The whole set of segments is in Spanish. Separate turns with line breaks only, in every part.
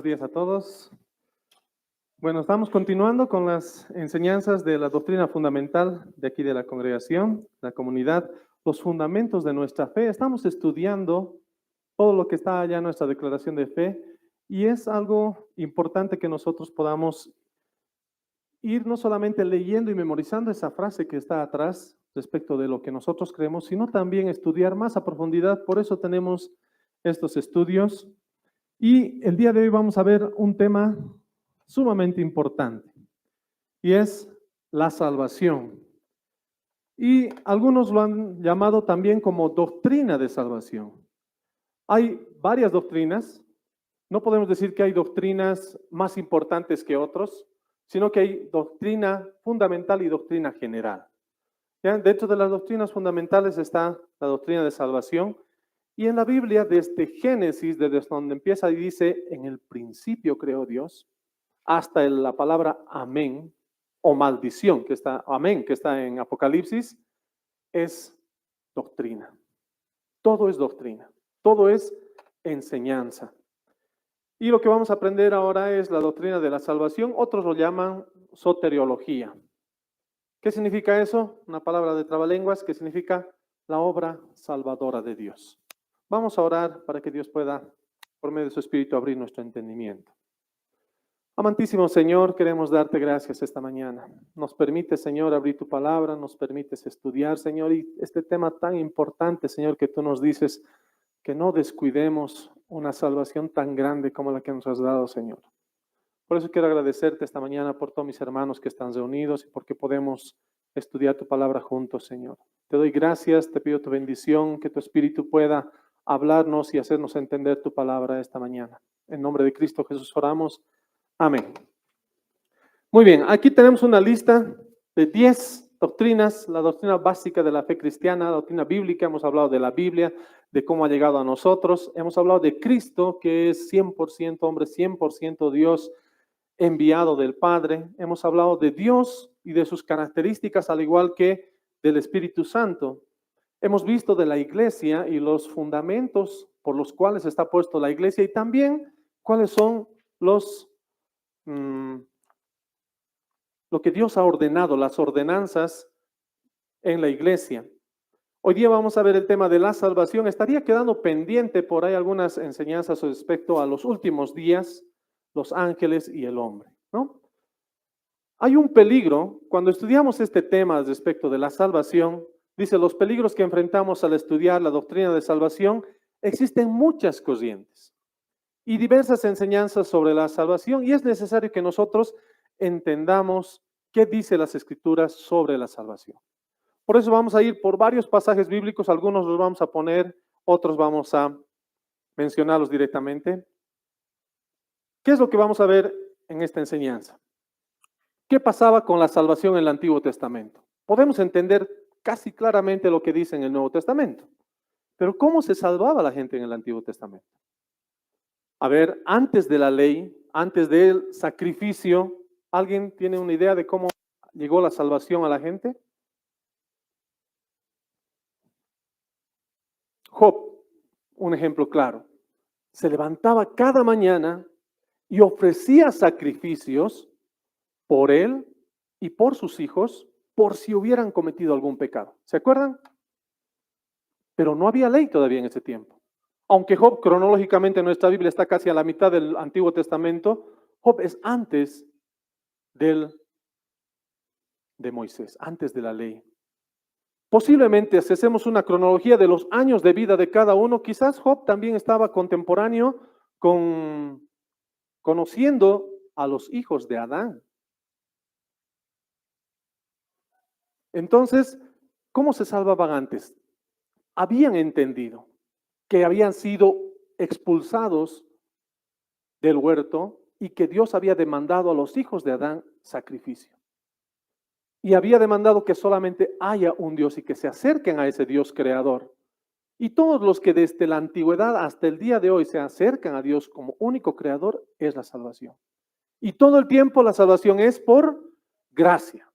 días a todos. Bueno, estamos continuando con las enseñanzas de la doctrina fundamental de aquí de la congregación, la comunidad, los fundamentos de nuestra fe. Estamos estudiando todo lo que está allá en nuestra declaración de fe y es algo importante que nosotros podamos ir no solamente leyendo y memorizando esa frase que está atrás respecto de lo que nosotros creemos, sino también estudiar más a profundidad. Por eso tenemos estos estudios. Y el día de hoy vamos a ver un tema sumamente importante y es la salvación. Y algunos lo han llamado también como doctrina de salvación. Hay varias doctrinas, no podemos decir que hay doctrinas más importantes que otros, sino que hay doctrina fundamental y doctrina general. ¿Ya? Dentro de las doctrinas fundamentales está la doctrina de salvación. Y en la Biblia, desde Génesis, desde donde empieza y dice, en el principio creó Dios, hasta la palabra amén o maldición, que está, amén, que está en Apocalipsis, es doctrina. Todo es doctrina, todo es enseñanza. Y lo que vamos a aprender ahora es la doctrina de la salvación, otros lo llaman soteriología. ¿Qué significa eso? Una palabra de trabalenguas que significa la obra salvadora de Dios. Vamos a orar para que Dios pueda, por medio de su Espíritu, abrir nuestro entendimiento. Amantísimo Señor, queremos darte gracias esta mañana. Nos permite, Señor, abrir tu palabra, nos permites estudiar, Señor, y este tema tan importante, Señor, que tú nos dices, que no descuidemos una salvación tan grande como la que nos has dado, Señor. Por eso quiero agradecerte esta mañana por todos mis hermanos que están reunidos y porque podemos estudiar tu palabra juntos, Señor. Te doy gracias, te pido tu bendición, que tu Espíritu pueda hablarnos y hacernos entender tu palabra esta mañana. En nombre de Cristo Jesús oramos. Amén. Muy bien, aquí tenemos una lista de 10 doctrinas, la doctrina básica de la fe cristiana, la doctrina bíblica. Hemos hablado de la Biblia, de cómo ha llegado a nosotros. Hemos hablado de Cristo, que es 100% hombre, 100% Dios, enviado del Padre. Hemos hablado de Dios y de sus características, al igual que del Espíritu Santo. Hemos visto de la iglesia y los fundamentos por los cuales está puesto la iglesia y también cuáles son lo que Dios ha ordenado, las ordenanzas en la iglesia. Hoy día vamos a ver el tema de la salvación. Estaría quedando pendiente por ahí algunas enseñanzas respecto a los últimos días, los ángeles y el hombre, ¿no? Hay un peligro, cuando estudiamos este tema respecto de la salvación, dice, los peligros que enfrentamos al estudiar la doctrina de salvación, existen muchas corrientes y diversas enseñanzas sobre la salvación y es necesario que nosotros entendamos qué dice las Escrituras sobre la salvación. Por eso vamos a ir por varios pasajes bíblicos, algunos los vamos a poner, otros vamos a mencionarlos directamente. ¿Qué es lo que vamos a ver en esta enseñanza? ¿Qué pasaba con la salvación en el Antiguo Testamento? Podemos entender casi claramente lo que dice en el Nuevo Testamento, pero ¿cómo se salvaba la gente en el Antiguo Testamento? A ver, antes de la ley, antes del sacrificio, ¿alguien tiene una idea de cómo llegó la salvación a la gente? Job, un ejemplo claro, se levantaba cada mañana y ofrecía sacrificios por él y por sus hijos, por si hubieran cometido algún pecado. ¿Se acuerdan? Pero no había ley todavía en ese tiempo. Aunque Job cronológicamente en nuestra Biblia está casi a la mitad del Antiguo Testamento, Job es antes de Moisés, antes de la ley. Posiblemente, si hacemos una cronología de los años de vida de cada uno, quizás Job también estaba contemporáneo conociendo a los hijos de Adán. Entonces, ¿cómo se salvaban antes? Habían entendido que habían sido expulsados del huerto y que Dios había demandado a los hijos de Adán sacrificio. Y había demandado que solamente haya un Dios y que se acerquen a ese Dios creador. Y todos los que desde la antigüedad hasta el día de hoy se acercan a Dios como único creador, es la salvación. Y todo el tiempo la salvación es por gracia.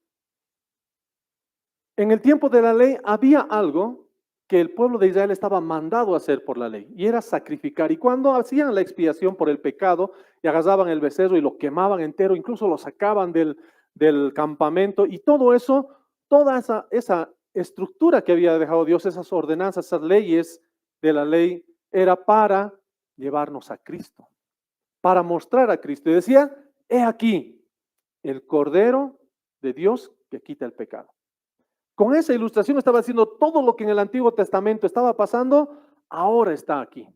En el tiempo de la ley había algo que el pueblo de Israel estaba mandado a hacer por la ley, y era sacrificar. Y cuando hacían la expiación por el pecado, y agarraban el becerro y lo quemaban entero, incluso lo sacaban del campamento, y todo eso, toda esa estructura que había dejado Dios, esas ordenanzas, esas leyes de la ley, era para llevarnos a Cristo, para mostrar a Cristo. Y decía, he aquí, el Cordero de Dios que quita el pecado. Con esa ilustración estaba diciendo todo lo que en el Antiguo Testamento estaba pasando, ahora está aquí.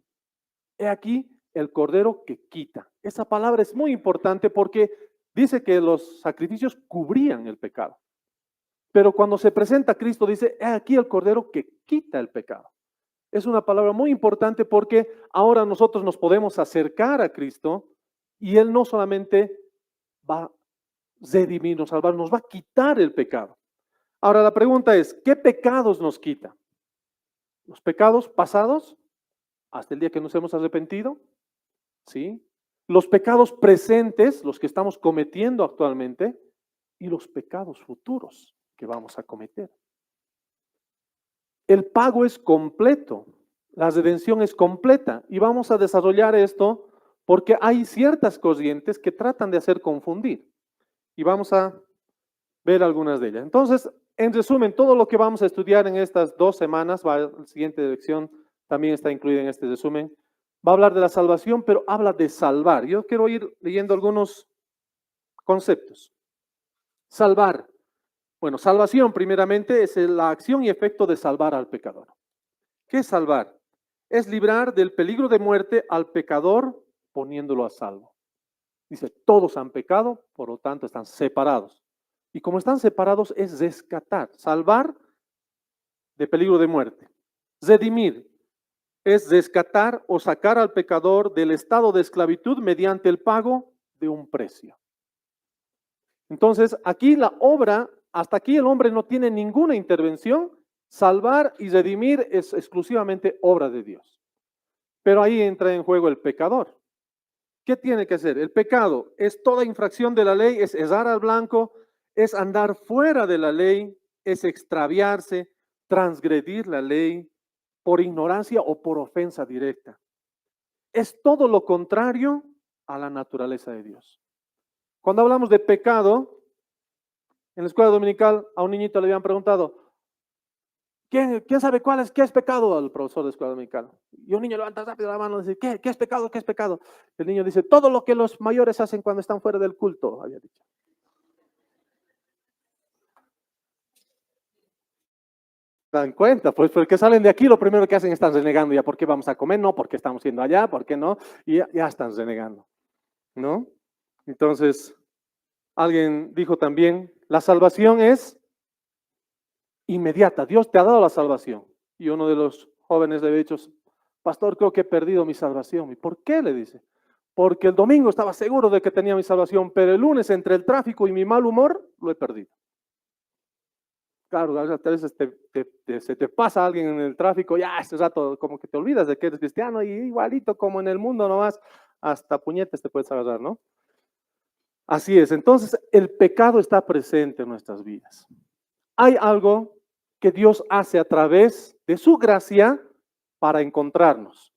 He aquí el Cordero que quita. Esa palabra es muy importante porque dice que los sacrificios cubrían el pecado. Pero cuando se presenta Cristo dice, he aquí el Cordero que quita el pecado. Es una palabra muy importante porque ahora nosotros nos podemos acercar a Cristo y Él no solamente va a redimirnos, salvar, nos va a quitar el pecado. Ahora la pregunta es, ¿qué pecados nos quita? ¿Los pecados pasados hasta el día que nos hemos arrepentido? ¿Sí? Los pecados presentes, los que estamos cometiendo actualmente, y los pecados futuros que vamos a cometer. El pago es completo, la redención es completa, y vamos a desarrollar esto porque hay ciertas corrientes que tratan de hacer confundir, y vamos a ver algunas de ellas. Entonces, en resumen, todo lo que vamos a estudiar en estas 2 semanas, la siguiente lección también está incluida en este resumen, va a hablar de la salvación, pero habla de salvar. Yo quiero ir leyendo algunos conceptos. Salvar. Bueno, salvación primeramente es la acción y efecto de salvar al pecador. ¿Qué es salvar? Es librar del peligro de muerte al pecador poniéndolo a salvo. Dice, todos han pecado, por lo tanto están separados. Y como están separados es rescatar, salvar de peligro de muerte. Redimir es rescatar o sacar al pecador del estado de esclavitud mediante el pago de un precio. Entonces, aquí la obra, hasta aquí el hombre no tiene ninguna intervención. Salvar y redimir es exclusivamente obra de Dios. Pero ahí entra en juego el pecador. ¿Qué tiene que hacer? El pecado es toda infracción de la ley, es errar al blanco, es andar fuera de la ley, es extraviarse, transgredir la ley por ignorancia o por ofensa directa. Es todo lo contrario a la naturaleza de Dios. Cuando hablamos de pecado, en la escuela dominical a un niñito le habían preguntado, ¿quién sabe qué es pecado? Al profesor de escuela dominical. Y un niño levanta rápido la mano y dice, ¿qué es pecado? ¿Qué es pecado? El niño dice, todo lo que los mayores hacen cuando están fuera del culto, había dicho. Dan cuenta, pues porque salen de aquí, lo primero que hacen es están renegando, ya por qué vamos a comer, no, porque estamos yendo allá, por qué no, y ya están renegando, ¿no? Entonces, alguien dijo también, la salvación es inmediata, Dios te ha dado la salvación. Y uno de los jóvenes le había dicho, pastor, creo que he perdido mi salvación. ¿Y por qué? Le dice, porque el domingo estaba seguro de que tenía mi salvación, pero el lunes entre el tráfico y mi mal humor, lo he perdido. Claro, a veces se te pasa alguien en el tráfico, ya este rato como que te olvidas de que eres cristiano y igualito como en el mundo nomás, hasta puñetes te puedes agarrar, ¿no? Así es, entonces el pecado está presente en nuestras vidas. Hay algo que Dios hace a través de su gracia para encontrarnos.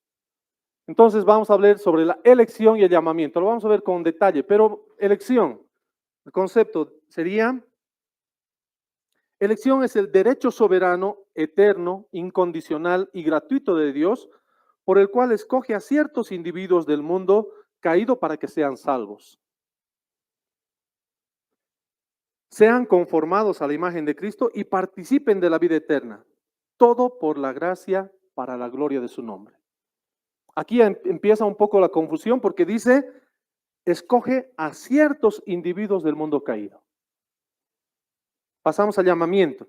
Entonces vamos a hablar sobre la elección y el llamamiento, lo vamos a ver con detalle, pero elección, el concepto sería... Elección es el derecho soberano, eterno, incondicional y gratuito de Dios, por el cual escoge a ciertos individuos del mundo caído para que sean salvos. Sean conformados a la imagen de Cristo y participen de la vida eterna. Todo por la gracia para la gloria de su nombre. Aquí empieza un poco la confusión porque dice, escoge a ciertos individuos del mundo caído. Pasamos al llamamiento.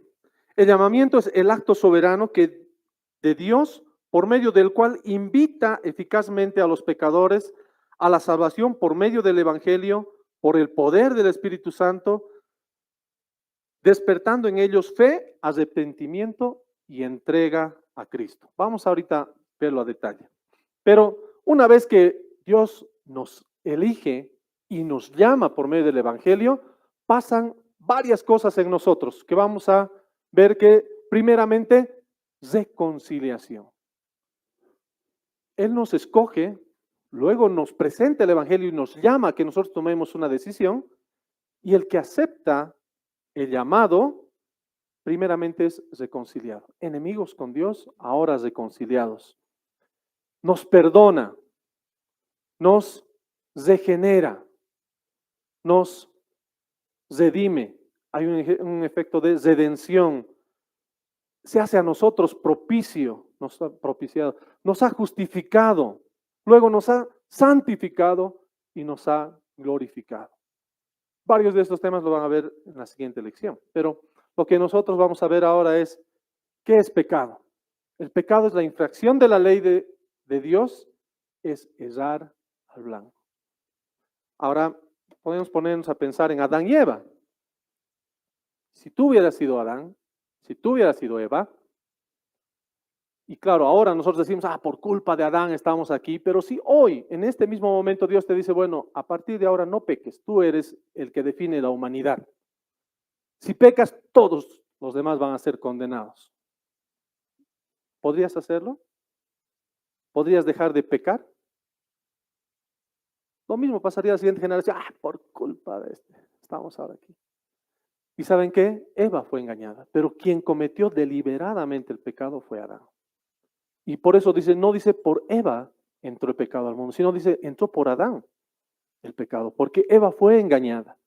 El llamamiento es el acto soberano de Dios por medio del cual invita eficazmente a los pecadores a la salvación por medio del Evangelio, por el poder del Espíritu Santo, despertando en ellos fe, arrepentimiento y entrega a Cristo. Vamos ahorita a verlo a detalle. Pero una vez que Dios nos elige y nos llama por medio del Evangelio, pasan varias cosas en nosotros que vamos a ver que primeramente reconciliación. Él nos escoge, luego nos presenta el Evangelio y nos llama a que nosotros tomemos una decisión, y el que acepta el llamado, primeramente es reconciliado. Enemigos con Dios, ahora reconciliados. Nos perdona, nos regenera, nos redime. Hay un efecto de redención. Se hace a nosotros propicio, nos ha propiciado, nos ha justificado, luego nos ha santificado y nos ha glorificado. Varios de estos temas lo van a ver en la siguiente lección, pero lo que nosotros vamos a ver ahora es, ¿qué es pecado? El pecado es la infracción de la ley de Dios, es errar al blanco. Ahora podemos ponernos a pensar en Adán y Eva. Si tú hubieras sido Adán, si tú hubieras sido Eva, y claro, ahora nosotros decimos, por culpa de Adán estamos aquí, pero si hoy, en este mismo momento, Dios te dice, bueno, a partir de ahora no peques, tú eres el que define la humanidad. Si pecas, todos los demás van a ser condenados. ¿Podrías hacerlo? ¿Podrías dejar de pecar? Lo mismo pasaría a la siguiente generación, por culpa de estamos ahora aquí. ¿Y saben qué? Eva fue engañada, pero quien cometió deliberadamente el pecado fue Adán. Y por eso dice, no dice por Eva entró el pecado al mundo, sino dice entró por Adán el pecado, porque Eva fue engañada,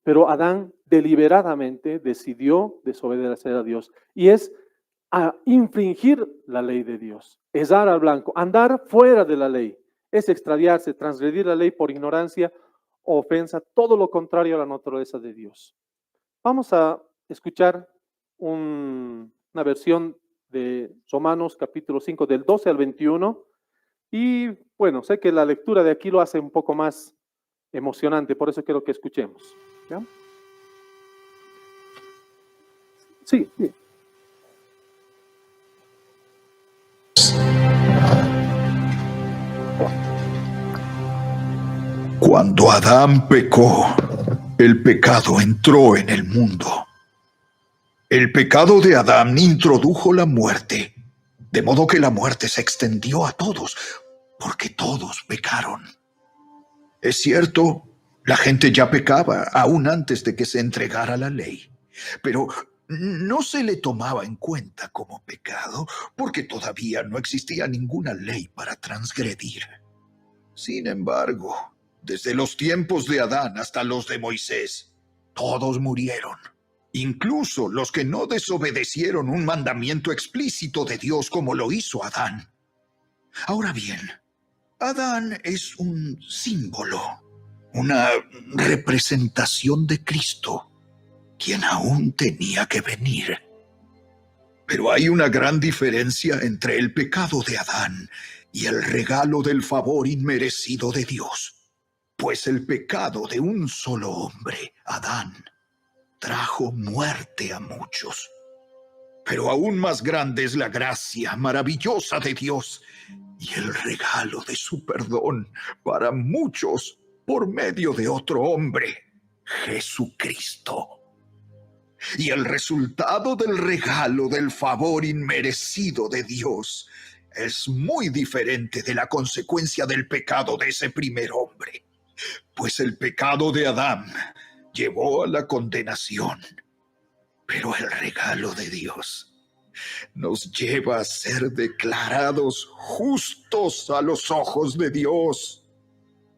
pero Adán deliberadamente decidió desobedecer a Dios. Y es a infringir la ley de Dios, es dar al blanco, andar fuera de la ley, es extraviarse, transgredir la ley por ignorancia o ofensa, todo lo contrario a la naturaleza de Dios. Vamos a escuchar una versión de Romanos capítulo 5 del 12 al 21 y bueno, sé que la lectura de aquí lo hace un poco más emocionante, por eso quiero que escuchemos. ¿Ya? Sí, sí.
Cuando Adán pecó, el pecado entró en el mundo. El pecado de Adán introdujo la muerte, de modo que la muerte se extendió a todos, porque todos pecaron. Es cierto, la gente ya pecaba aún antes de que se entregara la ley, pero no se le tomaba en cuenta como pecado, porque todavía no existía ninguna ley para transgredir. Sin embargo, desde los tiempos de Adán hasta los de Moisés, todos murieron. Incluso los que no desobedecieron un mandamiento explícito de Dios como lo hizo Adán. Ahora bien, Adán es un símbolo, una representación de Cristo, quien aún tenía que venir. Pero hay una gran diferencia entre el pecado de Adán y el regalo del favor inmerecido de Dios. Pues el pecado de un solo hombre, Adán, trajo muerte a muchos. Pero aún más grande es la gracia maravillosa de Dios y el regalo de su perdón para muchos por medio de otro hombre, Jesucristo. Y el resultado del regalo del favor inmerecido de Dios es muy diferente de la consecuencia del pecado de ese primer hombre. Pues el pecado de Adán llevó a la condenación, pero el regalo de Dios nos lleva a ser declarados justos a los ojos de Dios,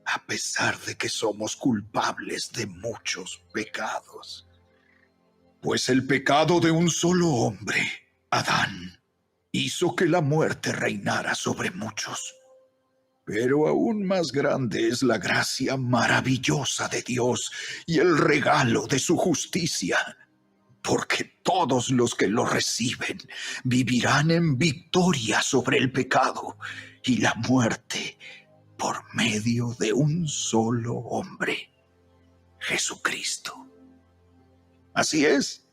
a pesar de que somos culpables de muchos pecados. Pues el pecado de un solo hombre, Adán, hizo que la muerte reinara sobre muchos. Pero aún más grande es la gracia maravillosa de Dios y el regalo de su justicia, porque todos los que lo reciben vivirán en victoria sobre el pecado y la muerte por medio de un solo hombre, Jesucristo. Así es,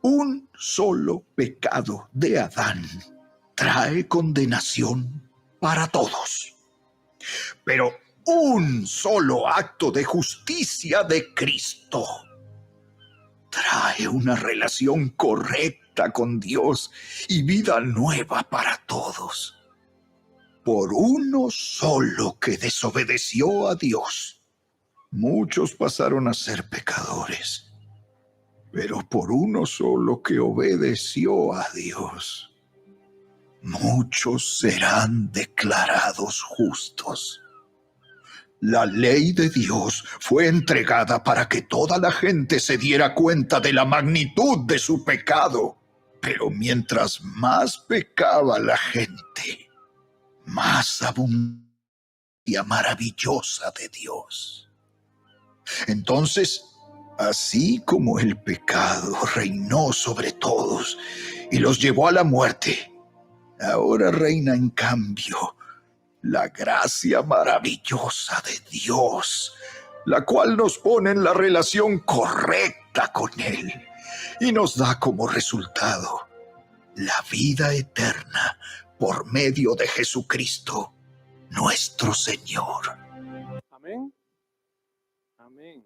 un solo pecado de Adán trae condenación para todos. Pero un solo acto de justicia de Cristo trae una relación correcta con Dios y vida nueva para todos. Por uno solo que desobedeció a Dios, muchos pasaron a ser pecadores. Pero por uno solo que obedeció a Dios, muchos serán declarados justos. La ley de Dios fue entregada para que toda la gente se diera cuenta de la magnitud de su pecado. Pero mientras más pecaba la gente, más abundante maravillosa de Dios. Entonces, así como el pecado reinó sobre todos y los llevó a la muerte, ahora reina en cambio la gracia maravillosa de Dios, la cual nos pone en la relación correcta con Él y nos da como resultado la vida eterna por medio de Jesucristo, nuestro Señor.
Amén. Amén.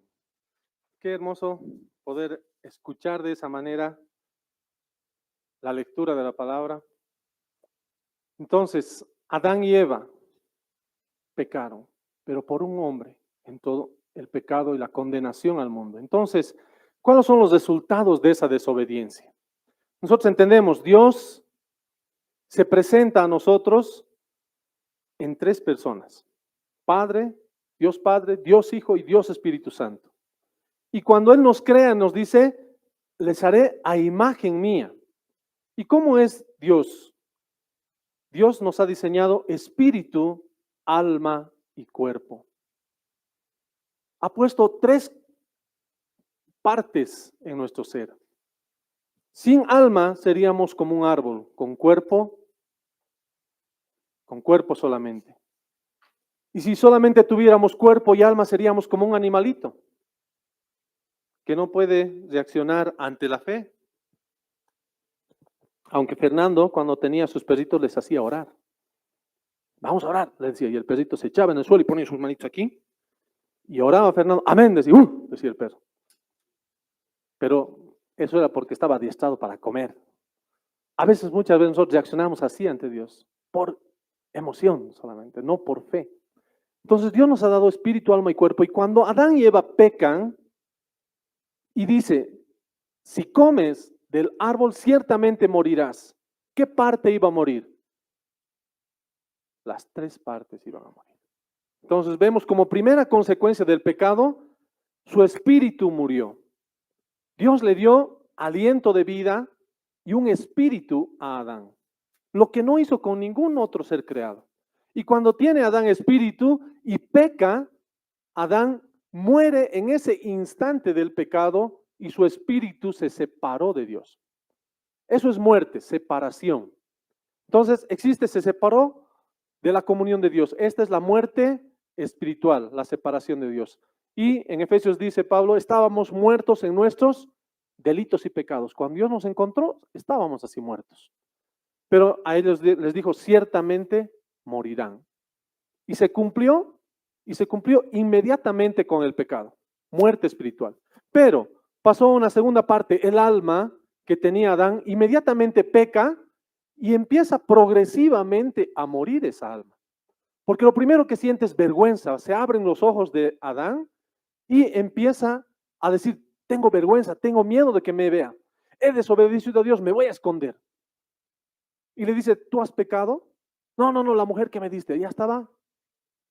Qué hermoso poder escuchar de esa manera la lectura de la palabra. Entonces, Adán y Eva pecaron, pero por un hombre en todo el pecado y la condenación al mundo. Entonces, ¿cuáles son los resultados de esa desobediencia? Nosotros entendemos, Dios se presenta a nosotros en tres personas: Padre, Dios Hijo y Dios Espíritu Santo. Y cuando Él nos crea, nos dice, les haré a imagen mía. ¿Y cómo es Dios? Dios nos ha diseñado espíritu, alma y cuerpo. Ha puesto tres partes en nuestro ser. Sin alma seríamos como un árbol, con cuerpo solamente. Y si solamente tuviéramos cuerpo y alma, seríamos como un animalito que no puede reaccionar ante la fe. Aunque Fernando, cuando tenía sus perritos, les hacía orar. Vamos a orar, le decía, y el perrito se echaba en el suelo y ponía sus manitos aquí, y oraba Fernando, amén, decía el perro. Pero eso era porque estaba adiestrado para comer. Muchas veces nosotros reaccionamos así ante Dios, por emoción solamente, no por fe. Entonces Dios nos ha dado espíritu, alma y cuerpo, y cuando Adán y Eva pecan, y dice, si comes del árbol ciertamente morirás. ¿Qué parte iba a morir? Las tres partes iban a morir. Entonces vemos como primera consecuencia del pecado, su espíritu murió. Dios le dio aliento de vida y un espíritu a Adán, lo que no hizo con ningún otro ser creado. Y cuando tiene Adán espíritu y peca, Adán muere en ese instante del pecado y su espíritu se separó de Dios. Eso es muerte, separación. Entonces se separó de la comunión de Dios. Esta es la muerte espiritual, la separación de Dios. Y en Efesios dice Pablo, estábamos muertos en nuestros delitos y pecados. Cuando Dios nos encontró, estábamos así muertos. Pero a ellos les dijo, ciertamente morirán. Y se cumplió inmediatamente con el pecado, muerte espiritual. Pero pasó una segunda parte, el alma que tenía Adán, inmediatamente peca y empieza progresivamente a morir esa alma. Porque lo primero que siente es vergüenza, se abren los ojos de Adán y empieza a decir, tengo vergüenza, tengo miedo de que me vea. He desobedecido a Dios, me voy a esconder. Y le dice, ¿tú has pecado? No, la mujer que me diste, ya estaba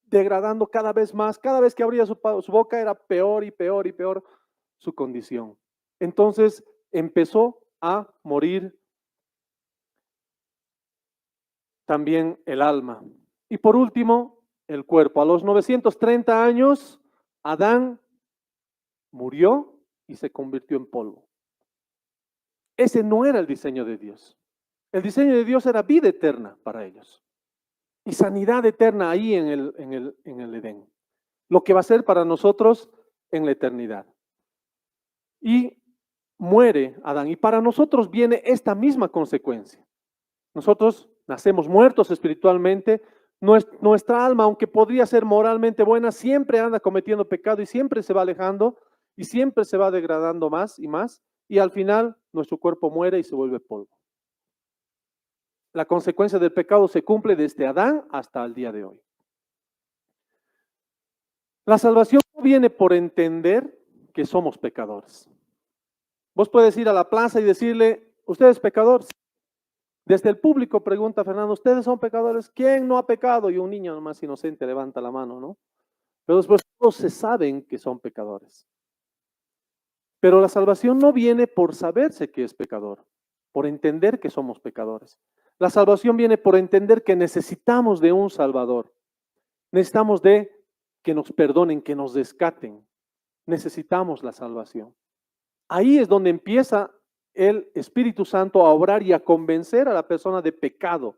degradando cada vez más. Cada vez que abría su boca era peor y peor y peor su condición. Entonces empezó a morir también el alma. Y por último, el cuerpo. A los 930 años, Adán murió y se convirtió en polvo. Ese no era el diseño de Dios. El diseño de Dios era vida eterna para ellos y sanidad eterna ahí en el Edén. Lo que va a ser para nosotros en la eternidad. Y muere Adán. Y para nosotros viene esta misma consecuencia. Nosotros nacemos muertos espiritualmente. Nuestra alma, aunque podría ser moralmente buena, siempre anda cometiendo pecado y siempre se va alejando. y siempre se va degradando más y al final nuestro cuerpo muere y se vuelve polvo. La consecuencia del pecado se cumple desde Adán hasta el día de hoy. La salvación no viene por entender que somos pecadores. Vos puedes ir a la plaza y decirle, ¿usted es pecador? Desde el público pregunta Fernando, ¿ustedes son pecadores? ¿Quién no ha pecado? Y un niño más inocente levanta la mano, ¿no? Pero después todos se saben que son pecadores. Pero la salvación no viene por saberse que es pecador, por entender que somos pecadores. La salvación viene por entender que necesitamos de un Salvador. Necesitamos de que nos perdonen, que nos rescaten. Necesitamos la salvación. Ahí es donde empieza el Espíritu Santo a obrar y a convencer a la persona de pecado,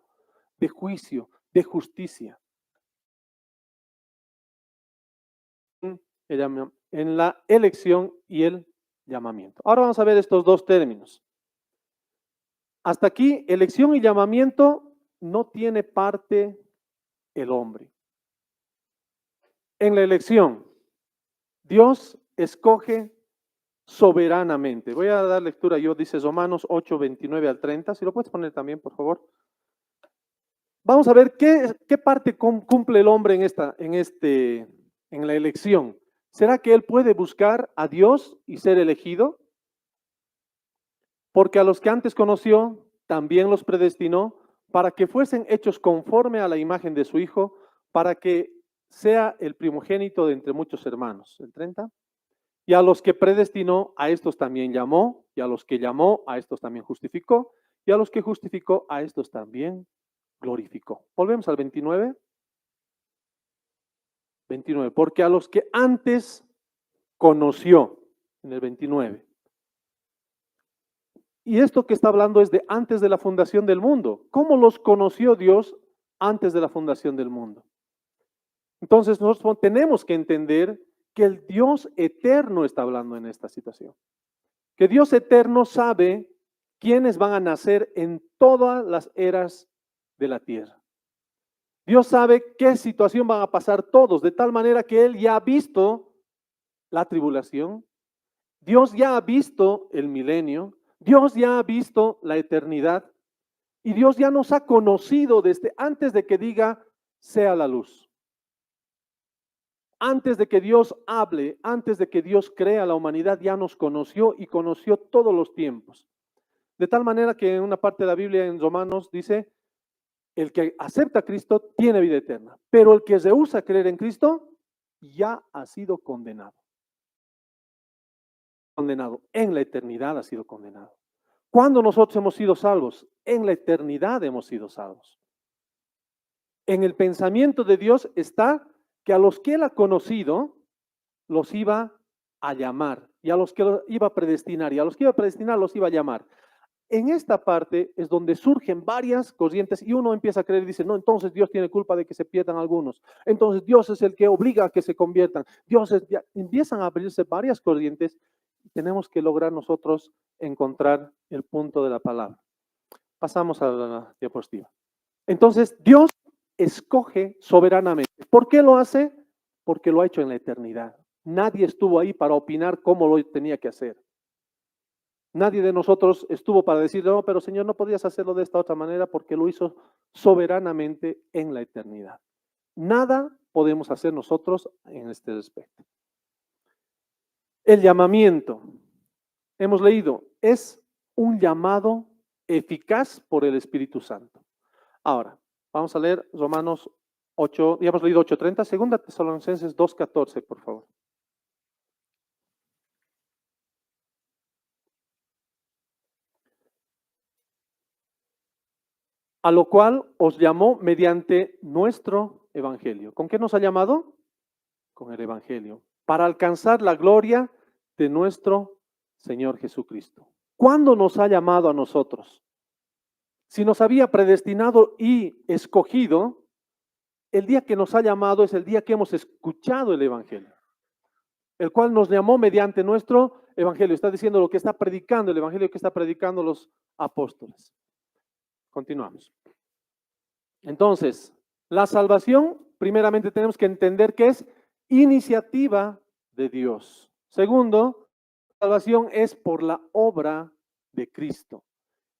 de juicio, de justicia. En la elección y el llamamiento. Ahora vamos a ver estos dos términos. Hasta aquí, elección y llamamiento no tiene parte el hombre. En la elección, Dios escoge soberanamente. Voy a dar lectura yo, dice Romanos 8, 29 al 30. Si lo puedes poner también, por favor. Vamos a ver qué parte cumple el hombre en la elección. ¿Será que él puede buscar a Dios y ser elegido? Porque a los que antes conoció, también los predestinó para que fuesen hechos conforme a la imagen de su Hijo, para que sea el primogénito de entre muchos hermanos. El 30. Y a los que predestinó, a estos también llamó, y a los que llamó, a estos también justificó, y a los que justificó, a estos también glorificó. Volvemos al 29. 29. Porque a los que antes conoció, en el 29. Y esto que está hablando es de antes de la fundación del mundo. ¿Cómo los conoció Dios antes de la fundación del mundo? Entonces nosotros tenemos que entender que el Dios eterno está hablando en esta situación. Que Dios eterno sabe quiénes van a nacer en todas las eras de la tierra. Dios sabe qué situación van a pasar todos, de tal manera que Él ya ha visto la tribulación, Dios ya ha visto el milenio, Dios ya ha visto la eternidad y Dios ya nos ha conocido desde antes de que diga sea la luz. Antes de que Dios hable, antes de que Dios crea la humanidad, ya nos conoció y conoció todos los tiempos. De tal manera que en una parte de la Biblia en Romanos dice, el que acepta a Cristo tiene vida eterna, pero el que rehúsa creer en Cristo ya ha sido condenado. Condenado, en la eternidad ha sido condenado. ¿Cuándo nosotros hemos sido salvos? En la eternidad hemos sido salvos. En el pensamiento de Dios está que a los que Él ha conocido, los iba a llamar, y a los que los iba a predestinar, y a los que iba a predestinar los iba a llamar. En esta parte es donde surgen varias corrientes y uno empieza a creer y dice, no, entonces Dios tiene culpa de que se pierdan algunos. Entonces Dios es el que obliga a que se conviertan. Empiezan a abrirse varias corrientes y tenemos que lograr nosotros encontrar el punto de la palabra. Pasamos a la diapositiva. Entonces Dios escoge soberanamente. ¿Por qué lo hace? Porque lo ha hecho en la eternidad. Nadie estuvo ahí para opinar cómo lo tenía que hacer. Nadie de nosotros estuvo para decirle, no, pero Señor, no podías hacerlo de esta otra manera porque lo hizo soberanamente en la eternidad. Nada podemos hacer nosotros en este respecto. El llamamiento, hemos leído, es un llamado eficaz por el Espíritu Santo. Ahora, vamos a leer Romanos 8, ya hemos leído 8:30, segunda Tesalonicenses 2:14, por favor. A lo cual os llamó mediante nuestro evangelio. ¿Con qué nos ha llamado? Con el evangelio. Para alcanzar la gloria de nuestro Señor Jesucristo. ¿Cuándo nos ha llamado a nosotros? Si nos había predestinado y escogido, el día que nos ha llamado es el día que hemos escuchado el evangelio. El cual nos llamó mediante nuestro evangelio. Está diciendo lo que está predicando, el evangelio que está predicando los apóstoles. Continuamos. Entonces, la salvación, primeramente tenemos que entender que es iniciativa de Dios. Segundo, salvación es por la obra de Cristo.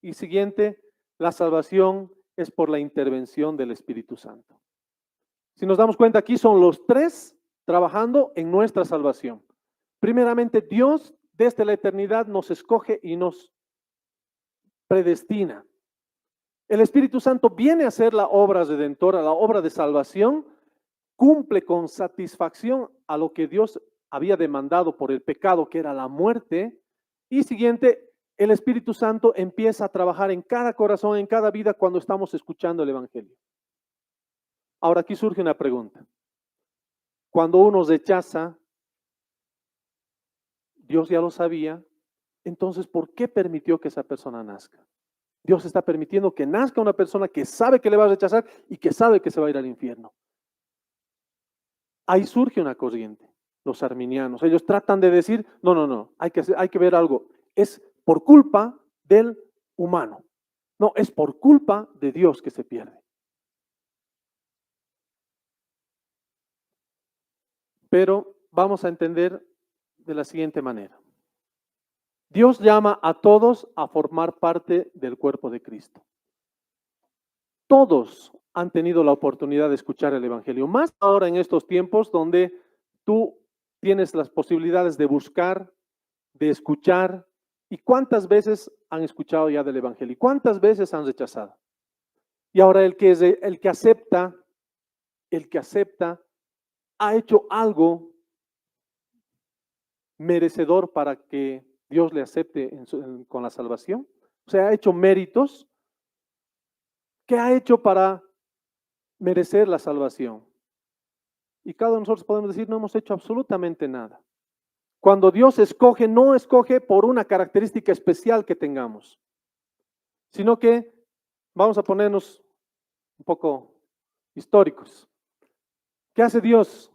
Y siguiente, la salvación es por la intervención del Espíritu Santo. Si nos damos cuenta, aquí son los tres trabajando en nuestra salvación. Primeramente, Dios desde la eternidad nos escoge y nos predestina. El Espíritu Santo viene a hacer la obra redentora, la obra de salvación, cumple con satisfacción a lo que Dios había demandado por el pecado, que era la muerte. Y siguiente, el Espíritu Santo empieza a trabajar en cada corazón, en cada vida cuando estamos escuchando el Evangelio. Ahora aquí surge una pregunta. Cuando uno rechaza, Dios ya lo sabía, entonces ¿por qué permitió que esa persona nazca? Dios está permitiendo que nazca una persona que sabe que le va a rechazar y que sabe que se va a ir al infierno. Ahí surge una corriente, los arminianos. Ellos tratan de decir, no, hay que ver algo. Es por culpa del humano. No, es por culpa de Dios que se pierde. Pero vamos a entender de la siguiente manera. Dios llama a todos a formar parte del cuerpo de Cristo. Todos han tenido la oportunidad de escuchar el Evangelio, más ahora en estos tiempos donde tú tienes las posibilidades de buscar, de escuchar. ¿Y cuántas veces han escuchado ya del Evangelio? ¿Y cuántas veces han rechazado? Y ahora el que acepta, ha hecho algo merecedor para que Dios le acepte con la salvación. O sea, ha hecho méritos. ¿Qué ha hecho para merecer la salvación? Y cada uno de nosotros podemos decir, no hemos hecho absolutamente nada. Cuando Dios escoge, no escoge por una característica especial que tengamos, sino que vamos a ponernos un poco históricos. ¿Qué hace Dios?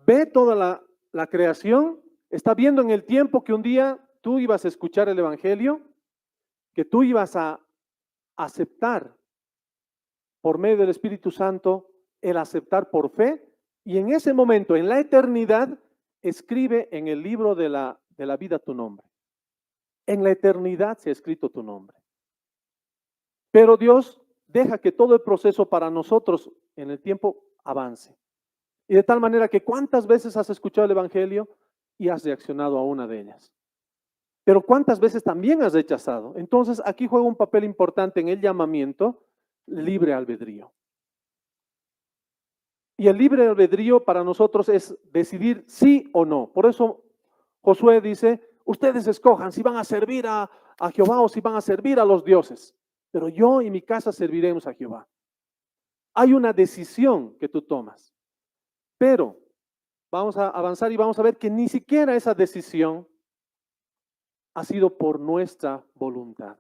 Ve toda la creación, está viendo en el tiempo que un día tú ibas a escuchar el Evangelio, que tú ibas a aceptar por medio del Espíritu Santo, el aceptar por fe, y en ese momento, en la eternidad, escribe en el libro de la vida tu nombre. En la eternidad se ha escrito tu nombre. Pero Dios deja que todo el proceso para nosotros en el tiempo avance. Y de tal manera que cuántas veces has escuchado el Evangelio y has reaccionado a una de ellas. Pero cuántas veces también has rechazado. Entonces aquí juega un papel importante en el llamamiento libre albedrío. Y el libre albedrío para nosotros es decidir sí o no. Por eso Josué dice, ustedes escojan si van a servir a Jehová o si van a servir a los dioses. Pero yo y mi casa serviremos a Jehová. Hay una decisión que tú tomas. Pero vamos a avanzar y vamos a ver que ni siquiera esa decisión ha sido por nuestra voluntad.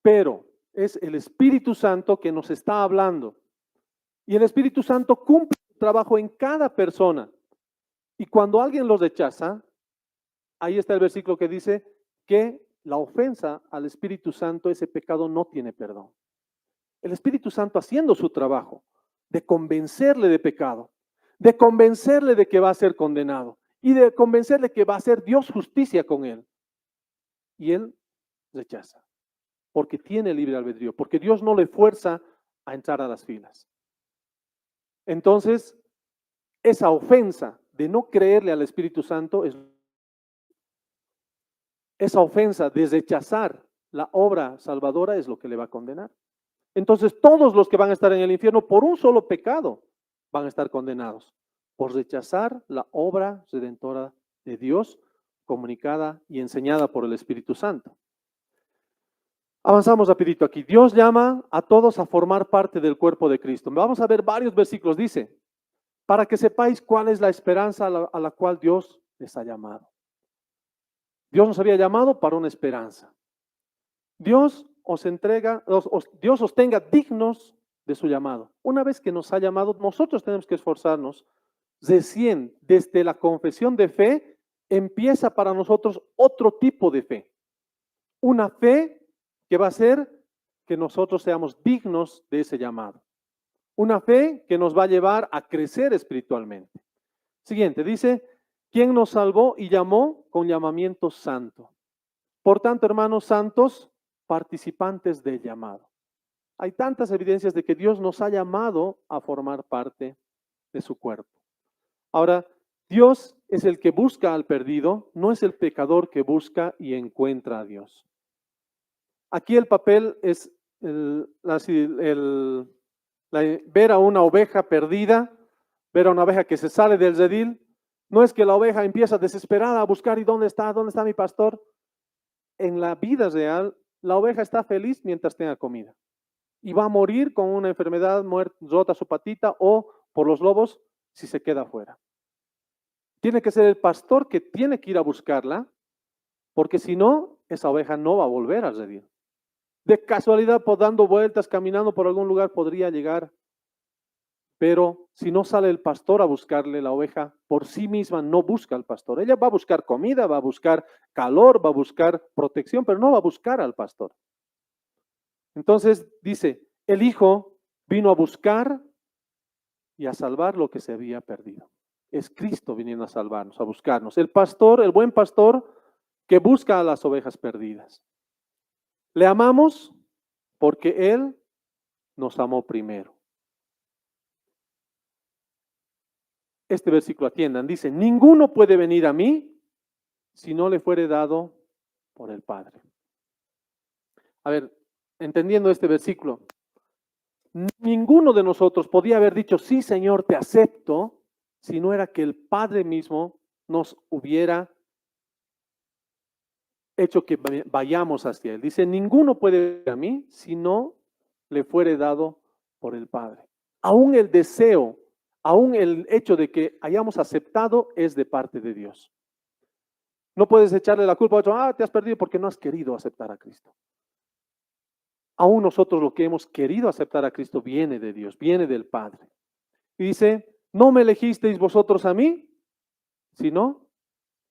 Pero es el Espíritu Santo que nos está hablando. Y el Espíritu Santo cumple su trabajo en cada persona. Y cuando alguien lo rechaza, ahí está el versículo que dice que la ofensa al Espíritu Santo, ese pecado no tiene perdón. El Espíritu Santo haciendo su trabajo de convencerle de pecado, de convencerle de que va a ser condenado y de convencerle que va a hacer Dios justicia con él. Y él rechaza, porque tiene libre albedrío, porque Dios no le fuerza a entrar a las filas. Entonces, esa ofensa de no creerle al Espíritu Santo, esa ofensa de rechazar la obra salvadora es lo que le va a condenar. Entonces, todos los que van a estar en el infierno por un solo pecado van a estar condenados, por rechazar la obra redentora de Dios comunicada y enseñada por el Espíritu Santo. Avanzamos rapidito aquí. Dios llama a todos a formar parte del cuerpo de Cristo. Vamos a ver varios versículos. Dice, para que sepáis cuál es la esperanza a la cual Dios les ha llamado. Dios nos había llamado para una esperanza. Dios Dios os tenga dignos de su llamado. Una vez que nos ha llamado, nosotros tenemos que esforzarnos. Recién, desde la confesión de fe, empieza para nosotros otro tipo de fe. Una fe que va a hacer que nosotros seamos dignos de ese llamado. Una fe que nos va a llevar a crecer espiritualmente. Siguiente, dice, quien nos salvó y llamó con llamamiento santo. Por tanto, hermanos santos, participantes del llamado. Hay tantas evidencias de que Dios nos ha llamado a formar parte de su cuerpo. Ahora, Dios es el que busca al perdido, no es el pecador que busca y encuentra a Dios. Aquí el papel es ver a una oveja perdida, ver a una oveja que se sale del redil. No es que la oveja empieza desesperada a buscar ¿y dónde está mi pastor? En la vida real, la oveja está feliz mientras tenga comida. Y va a morir con una enfermedad, rota su patita o por los lobos si se queda afuera. Tiene que ser el pastor que tiene que ir a buscarla, porque si no, esa oveja no va a volver al redil. De casualidad, dando vueltas, caminando por algún lugar, podría llegar. Pero si no sale el pastor a buscarle, la oveja por sí misma no busca al pastor. Ella va a buscar comida, va a buscar calor, va a buscar protección, pero no va a buscar al pastor. Entonces dice, el Hijo vino a buscar y a salvar lo que se había perdido. Es Cristo viniendo a salvarnos, a buscarnos. El pastor, el buen pastor que busca a las ovejas perdidas. Le amamos porque Él nos amó primero. Este versículo atiendan, dice, ninguno puede venir a mí si no le fuere dado por el Padre. A ver, entendiendo este versículo, ninguno de nosotros podía haber dicho, sí, Señor, te acepto, si no era que el Padre mismo nos hubiera hecho que vayamos hacia Él. Dice, ninguno puede venir a mí si no le fuere dado por el Padre. Aún el deseo, aún el hecho de que hayamos aceptado es de parte de Dios. No puedes echarle la culpa a otro, te has perdido porque no has querido aceptar a Cristo. Aún nosotros lo que hemos querido aceptar a Cristo viene de Dios, viene del Padre. Y dice, no me elegisteis vosotros a mí, sino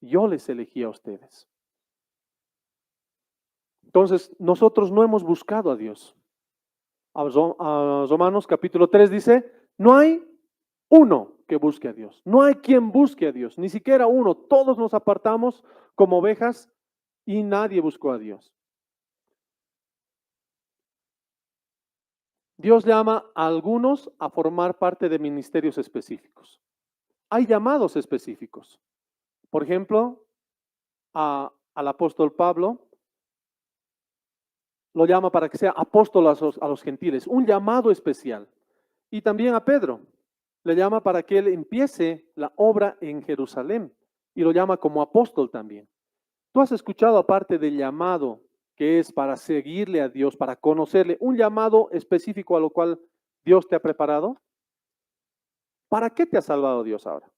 yo les elegí a ustedes. Entonces, nosotros no hemos buscado a Dios. A Romanos capítulo 3 dice, no hay uno que busque a Dios. No hay quien busque a Dios, ni siquiera uno. Todos nos apartamos como ovejas y nadie buscó a Dios. Dios llama a algunos a formar parte de ministerios específicos. Hay llamados específicos. Por ejemplo, al apóstol Pablo lo llama para que sea apóstol a los gentiles, un llamado especial. Y también a Pedro le llama para que él empiece la obra en Jerusalén y lo llama como apóstol también. ¿Tú has escuchado aparte del llamado que es para seguirle a Dios, para conocerle, un llamado específico a lo cual Dios te ha preparado? ¿Para qué te ha salvado Dios ahora?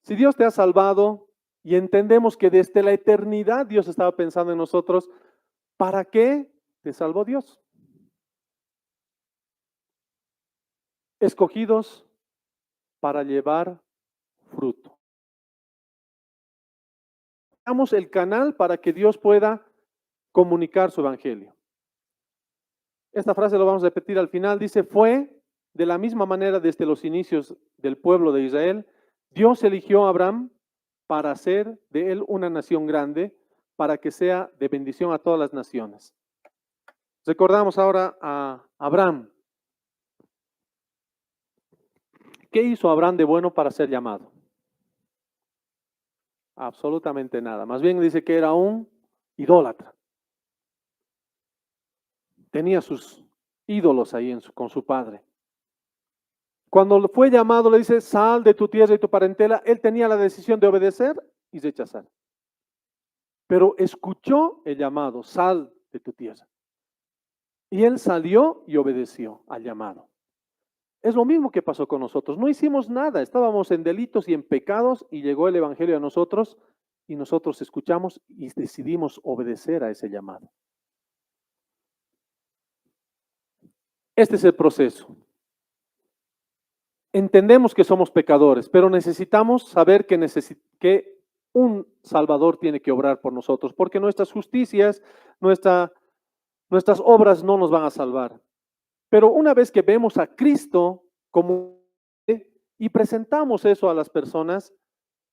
Si Dios te ha salvado y entendemos que desde la eternidad Dios estaba pensando en nosotros, ¿para qué te salvó Dios? Escogidos para llevar fruto. Damos el canal para que Dios pueda comunicar su evangelio. Esta frase lo vamos a repetir al final. Dice, fue de la misma manera desde los inicios del pueblo de Israel. Dios eligió a Abraham para hacer de él una nación grande, para que sea de bendición a todas las naciones. Recordamos ahora a Abraham. ¿Qué hizo Abraham de bueno para ser llamado? Absolutamente nada. Más bien dice que era un idólatra. Tenía sus ídolos ahí con su padre. Cuando fue llamado, le dice, sal de tu tierra y tu parentela. Él tenía la decisión de obedecer y rechazar. Pero escuchó el llamado, sal de tu tierra. Y él salió y obedeció al llamado. Es lo mismo que pasó con nosotros. No hicimos nada, estábamos en delitos y en pecados y llegó el evangelio a nosotros y nosotros escuchamos y decidimos obedecer a ese llamado. Este es el proceso. Entendemos que somos pecadores, pero necesitamos saber que un Salvador tiene que obrar por nosotros, porque nuestras justicias, nuestras obras no nos van a salvar. Pero una vez que vemos a Cristo como y presentamos eso a las personas,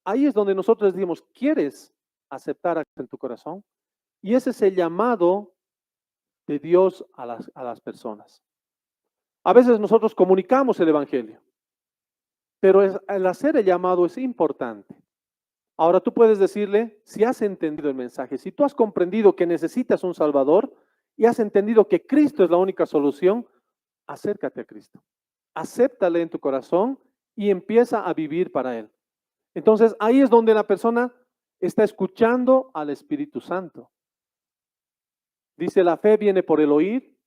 ahí es donde nosotros decimos, ¿quieres aceptar a Cristo en tu corazón? Y ese es el llamado de Dios a las personas. A veces nosotros comunicamos el Evangelio, pero el hacer el llamado es importante. Ahora tú puedes decirle, si has entendido el mensaje, si tú has comprendido que necesitas un Salvador y has entendido que Cristo es la única solución, acércate a Cristo. Acéptale en tu corazón y empieza a vivir para Él. Entonces ahí es donde la persona está escuchando al Espíritu Santo. Dice, la fe viene por el oír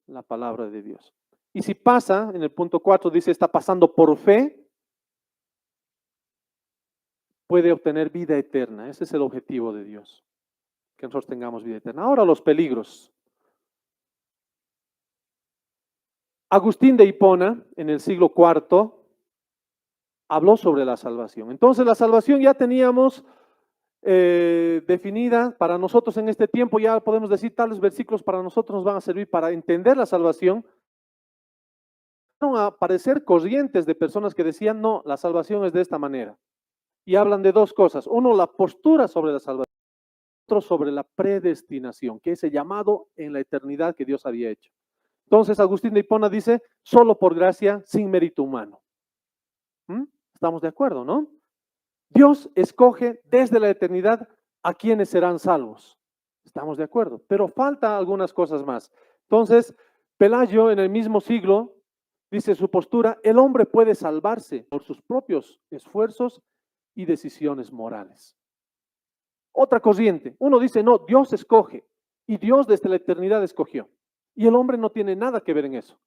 la palabra de Dios. Y si pasa, en el punto 4 dice, está pasando por fe, puede obtener vida eterna. Ese es el objetivo de Dios, que nosotros tengamos vida eterna. Ahora los peligros. Agustín de Hipona, en el siglo IV, habló sobre la salvación. Entonces la salvación ya teníamos definida para nosotros en este tiempo, ya podemos decir tales versículos para nosotros nos van a servir para entender la salvación. Van a aparecer corrientes de personas que decían, no, la salvación es de esta manera. Y hablan de dos cosas. Uno, la postura sobre la salvación. Otro, sobre la predestinación, que es el llamado en la eternidad que Dios había hecho. Entonces, Agustín de Hipona dice, solo por gracia, sin mérito humano. ¿Estamos de acuerdo, no? Dios escoge desde la eternidad a quienes serán salvos. Estamos de acuerdo, pero falta algunas cosas más. Entonces, Pelayo en el mismo siglo dice su postura, el hombre puede salvarse por sus propios esfuerzos y decisiones morales. Otra corriente, uno dice, no, Dios escoge y Dios desde la eternidad escogió y el hombre no tiene nada que ver en eso.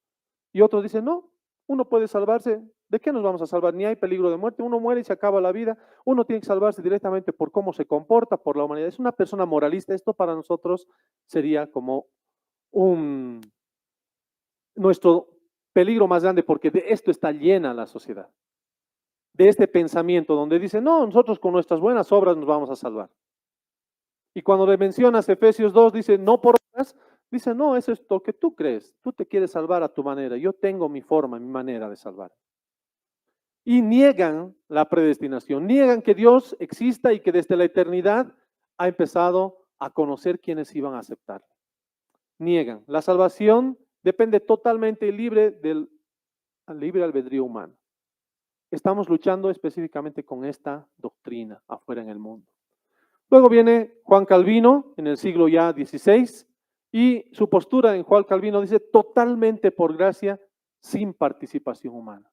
Y otro dice, no, uno puede salvarse, ¿de qué nos vamos a salvar? Ni hay peligro de muerte, uno muere y se acaba la vida, uno tiene que salvarse directamente por cómo se comporta, por la humanidad. Es una persona moralista, esto para nosotros sería como nuestro peligro más grande porque de esto está llena la sociedad. De este pensamiento donde dice, no, nosotros con nuestras buenas obras nos vamos a salvar. Y cuando le mencionas Efesios 2, dice, no por obras, dice, no, eso es lo que tú crees. Tú te quieres salvar a tu manera. Yo tengo mi forma, mi manera de salvar. Y niegan la predestinación. Niegan que Dios exista y que desde la eternidad ha empezado a conocer quienes iban a aceptar. Niegan. La salvación depende totalmente libre del libre albedrío humano. Estamos luchando específicamente con esta doctrina afuera en el mundo. Luego viene Juan Calvino en el siglo ya XVI y su postura en Juan Calvino dice totalmente por gracia sin participación humana.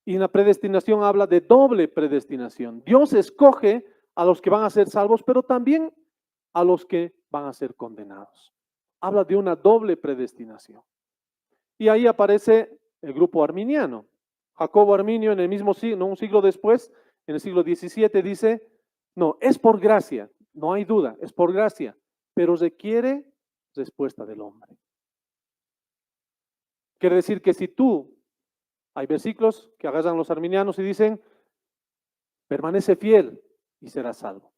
Y en la predestinación habla de doble predestinación. Dios escoge a los que van a ser salvos, pero también a los que van a ser condenados. Habla de una doble predestinación. Y ahí aparece el grupo arminiano. Jacobo Arminio en el mismo siglo, un siglo después, en el siglo XVII, dice, no, es por gracia, no hay duda, es por gracia, pero requiere respuesta del hombre. Quiere decir que si tú, hay versículos que agarran los arminianos y dicen, permanece fiel y será salvo.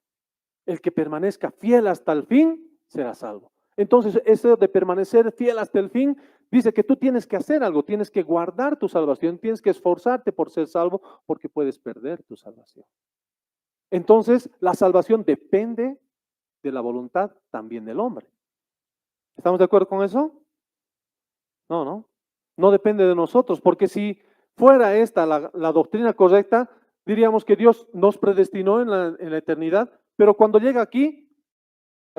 El que permanezca fiel hasta el fin, será salvo. Entonces, eso de permanecer fiel hasta el fin, dice que tú tienes que hacer algo, tienes que guardar tu salvación, tienes que esforzarte por ser salvo, porque puedes perder tu salvación. Entonces, la salvación depende de la voluntad también del hombre. ¿Estamos de acuerdo con eso? No. No depende de nosotros, porque si fuera esta la doctrina correcta, diríamos que Dios nos predestinó en la eternidad, pero cuando llega aquí,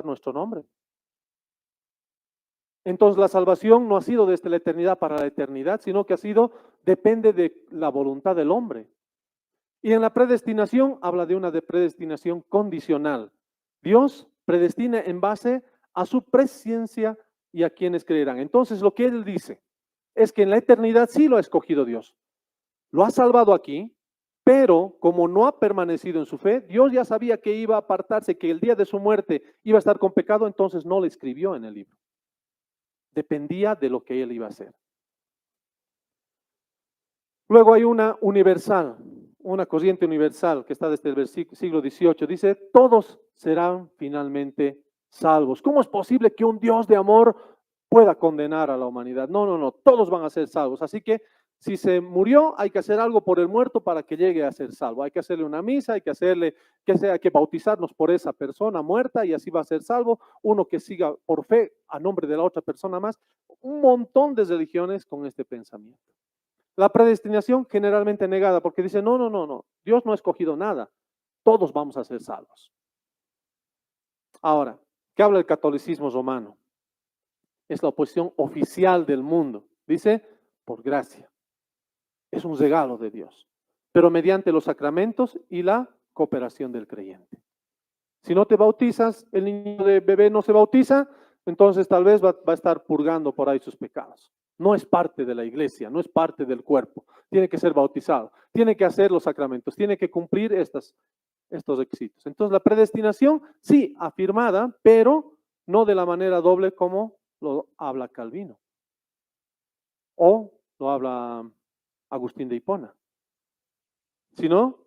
nuestro nombre. Entonces la salvación no ha sido desde la eternidad para la eternidad, sino que depende de la voluntad del hombre. Y en la predestinación habla de una predestinación condicional. Dios predestina en base a su presencia y a quienes creerán. Entonces lo que él dice es que en la eternidad sí lo ha escogido Dios. Lo ha salvado aquí, pero como no ha permanecido en su fe, Dios ya sabía que iba a apartarse, que el día de su muerte iba a estar con pecado, entonces no le escribió en el libro. Dependía de lo que él iba a hacer. Luego hay una universal, una corriente universal que está desde el siglo XVIII. Dice, todos serán finalmente salvos. ¿Cómo es posible que un Dios de amor pueda condenar a la humanidad? No, todos van a ser salvos. Así que Si se murió, hay que hacer algo por el muerto para que llegue a ser salvo. Hay que hacerle una misa, hay que hacerle, hay que bautizarnos por esa persona muerta y así va a ser salvo. Uno que siga por fe a nombre de la otra persona más. Un montón de religiones con este pensamiento. La predestinación generalmente negada porque dice, no, Dios no ha escogido nada. Todos vamos a ser salvos. Ahora, ¿qué habla el catolicismo romano? Es la oposición oficial del mundo. Dice, por gracia. Es un regalo de Dios, pero mediante los sacramentos y la cooperación del creyente. Si no te bautizas, el niño de bebé no se bautiza, entonces tal vez va a estar purgando por ahí sus pecados. No es parte de la iglesia, no es parte del cuerpo. Tiene que ser bautizado, tiene que hacer los sacramentos, tiene que cumplir estos requisitos. Entonces la predestinación, sí, afirmada, pero no de la manera doble como lo habla Calvino. O lo habla Agustín de Hipona, sino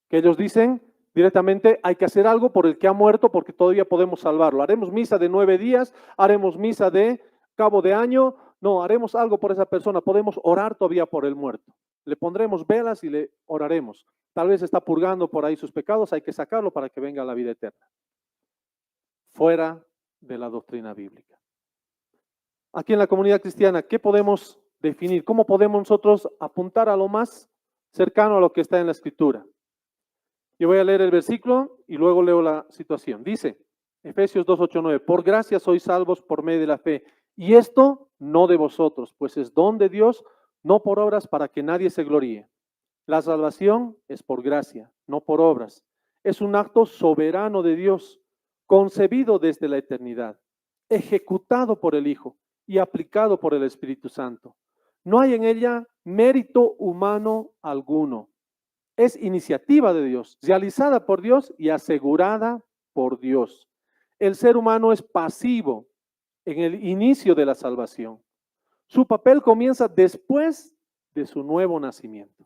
que ellos dicen directamente hay que hacer algo por el que ha muerto porque todavía podemos salvarlo. Haremos misa de 9 días, haremos misa de cabo de año, no, haremos algo por esa persona, podemos orar todavía por el muerto. Le pondremos velas y le oraremos. Tal vez está purgando por ahí sus pecados, hay que sacarlo para que venga a la vida eterna. Fuera de la doctrina bíblica. Aquí en la comunidad cristiana, ¿qué podemos definir? ¿Cómo podemos nosotros apuntar a lo más cercano a lo que está en la Escritura? Yo voy a leer el versículo y luego leo la situación. Dice, Efesios 2, 8, 9, por gracia sois salvos por medio de la fe, y esto no de vosotros, pues es don de Dios, no por obras para que nadie se gloríe. La salvación es por gracia, no por obras. Es un acto soberano de Dios, concebido desde la eternidad, ejecutado por el Hijo y aplicado por el Espíritu Santo. No hay en ella mérito humano alguno. Es iniciativa de Dios, realizada por Dios y asegurada por Dios. El ser humano es pasivo en el inicio de la salvación. Su papel comienza después de su nuevo nacimiento.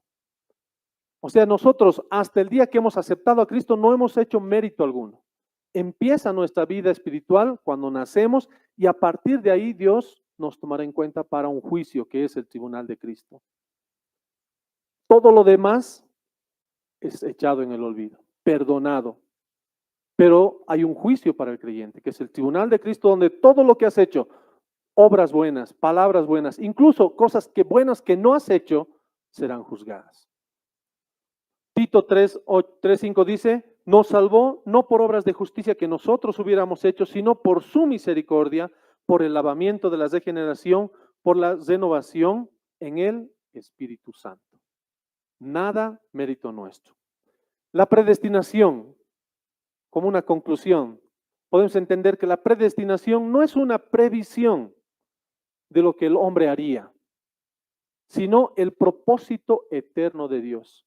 O sea, nosotros hasta el día que hemos aceptado a Cristo no hemos hecho mérito alguno. Empieza nuestra vida espiritual cuando nacemos y a partir de ahí Dios nos tomará en cuenta para un juicio que es el tribunal de Cristo. Todo lo demás es echado en el olvido, perdonado. Pero hay un juicio para el creyente, que es el tribunal de Cristo, donde todo lo que has hecho, obras buenas, palabras buenas, incluso cosas buenas que no has hecho, serán juzgadas. Tito 3:5 dice, nos salvó no por obras de justicia que nosotros hubiéramos hecho, sino por su misericordia, por el lavamiento de la regeneración, por la renovación en el Espíritu Santo. Nada mérito nuestro. La predestinación, como una conclusión, podemos entender que la predestinación no es una previsión de lo que el hombre haría, sino el propósito eterno de Dios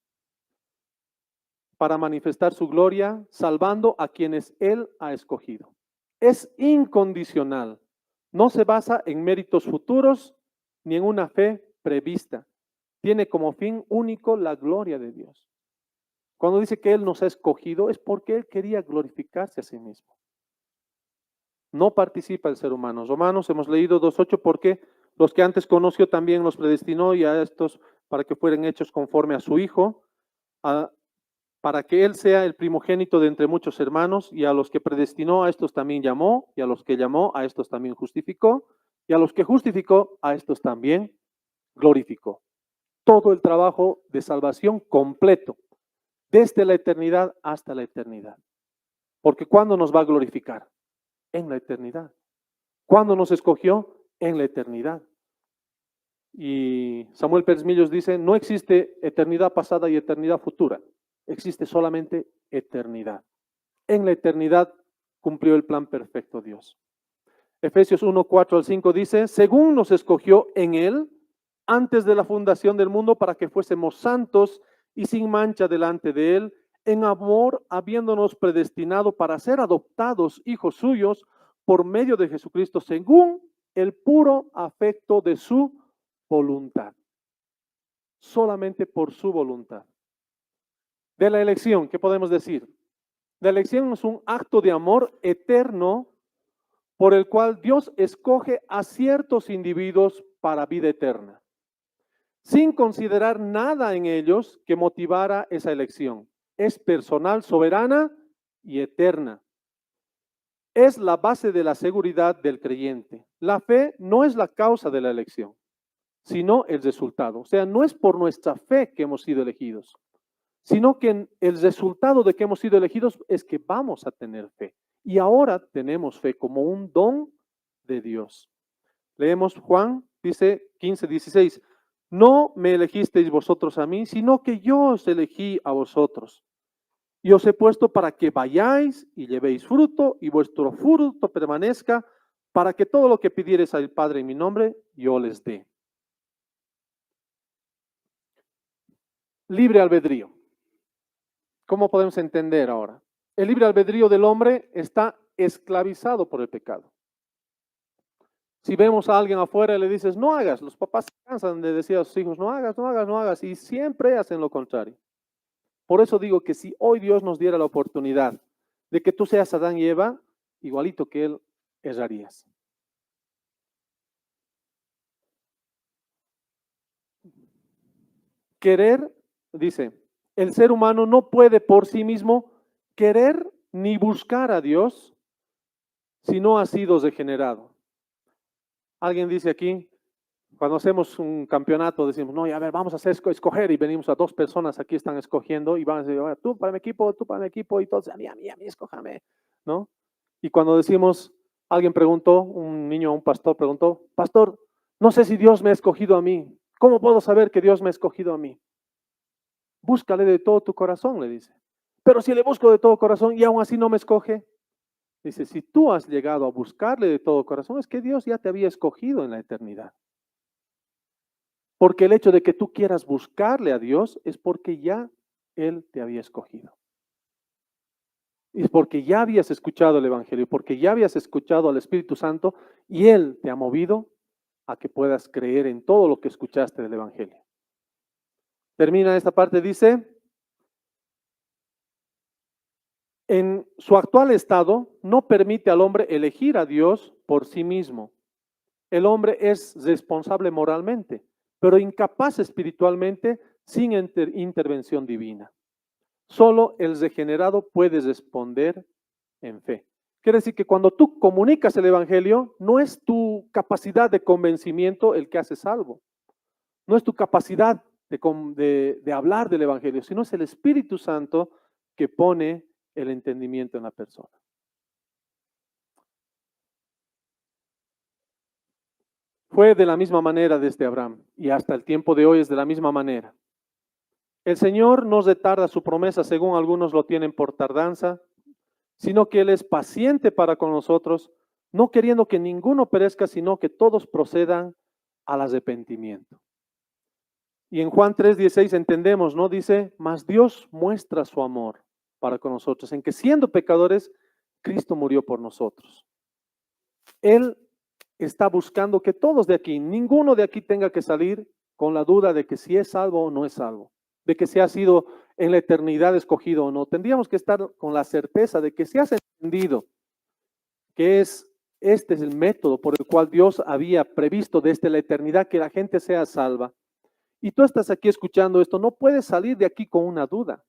para manifestar su gloria, salvando a quienes Él ha escogido. Es incondicional, no se basa en méritos futuros ni en una fe prevista. Tiene como fin único la gloria de Dios. Cuando dice que Él nos ha escogido es porque Él quería glorificarse a sí mismo. No participa el ser humano. Romanos hemos leído 2:8 porque los que antes conoció también los predestinó y a estos para que fueran hechos conforme a su Hijo, para que Él sea el primogénito de entre muchos hermanos, y a los que predestinó a estos también llamó, y a los que llamó a estos también justificó, y a los que justificó a estos también glorificó. Todo el trabajo de salvación completo, desde la eternidad hasta la eternidad. Porque ¿cuándo nos va a glorificar? En la eternidad. ¿Cuándo nos escogió? En la eternidad. Y Samuel Pérez Millos dice, no existe eternidad pasada y eternidad futura. Existe solamente eternidad. En la eternidad cumplió el plan perfecto Dios. Efesios 1:4-5 dice, según nos escogió en Él, antes de la fundación del mundo, para que fuésemos santos y sin mancha delante de Él, en amor, habiéndonos predestinado para ser adoptados hijos suyos por medio de Jesucristo, según el puro afecto de su voluntad. Solamente por su voluntad. De la elección, ¿qué podemos decir? La elección es un acto de amor eterno por el cual Dios escoge a ciertos individuos para vida eterna. sin considerar nada en ellos que motivara esa elección. Es personal, soberana y eterna. Es la base de la seguridad del creyente. La fe no es la causa de la elección, sino el resultado. O sea, no es por nuestra fe que hemos sido elegidos, sino que el resultado de que hemos sido elegidos es que vamos a tener fe. Y ahora tenemos fe como un don de Dios. Leemos Juan, dice 15:16. No me elegisteis vosotros a mí, sino que yo os elegí a vosotros. Y os he puesto para que vayáis y llevéis fruto, y vuestro fruto permanezca, para que todo lo que pidiereis al Padre en mi nombre, yo les dé. Libre albedrío. ¿Cómo podemos entender ahora? El libre albedrío del hombre está esclavizado por el pecado. Si vemos a alguien afuera y le dices, no hagas, los papás se cansan de decir a sus hijos, no hagas, no hagas, no hagas, y siempre hacen lo contrario. Por eso digo que si hoy Dios nos diera la oportunidad de que tú seas Adán y Eva, igualito que Él, errarías. Querer, dice, el ser humano no puede por sí mismo querer ni buscar a Dios si no ha sido degenerado. Alguien dice aquí, cuando hacemos un campeonato, decimos, no, a ver, vamos a hacer escoger, y venimos a dos personas, aquí están escogiendo, y van a decir, tú para mi equipo, y todos, a mí, escójame, ¿no? Y cuando decimos, alguien preguntó, un niño, un pastor preguntó, pastor, no sé si Dios me ha escogido a mí, ¿cómo puedo saber que Dios me ha escogido a mí? Búscale de todo tu corazón, le dice. Pero si le busco de todo corazón y aún así no me escoge, dice, si tú has llegado a buscarle de todo corazón, es que Dios ya te había escogido en la eternidad. Porque el hecho de que tú quieras buscarle a Dios es porque ya Él te había escogido. Es porque ya habías escuchado el Evangelio, porque ya habías escuchado al Espíritu Santo y Él te ha movido a que puedas creer en todo lo que escuchaste del Evangelio. Termina esta parte, dice, en su actual estado no permite al hombre elegir a Dios por sí mismo. El hombre es responsable moralmente, pero incapaz espiritualmente sin intervención divina. Solo el regenerado puede responder en fe. Quiere decir que cuando tú comunicas el Evangelio, no es tu capacidad de convencimiento el que hace salvo. No es tu capacidad de hablar del Evangelio, sino es el Espíritu Santo que pone el entendimiento en la persona. Fue de la misma manera desde Abraham y hasta el tiempo de hoy es de la misma manera. El Señor no retarda su promesa, según algunos lo tienen por tardanza, sino que Él es paciente para con nosotros, no queriendo que ninguno perezca, sino que todos procedan al arrepentimiento. Y en Juan 3:16 entendemos, ¿no? Dice, mas Dios muestra su amor para con nosotros, en que siendo pecadores, Cristo murió por nosotros. Él está buscando que todos de aquí, ninguno de aquí tenga que salir con la duda de que si es salvo o no es salvo, de que si ha sido en la eternidad escogido o no. Tendríamos que estar con la certeza de que si has entendido que este es el método por el cual Dios había previsto desde la eternidad que la gente sea salva, y tú estás aquí escuchando esto, no puedes salir de aquí con una duda,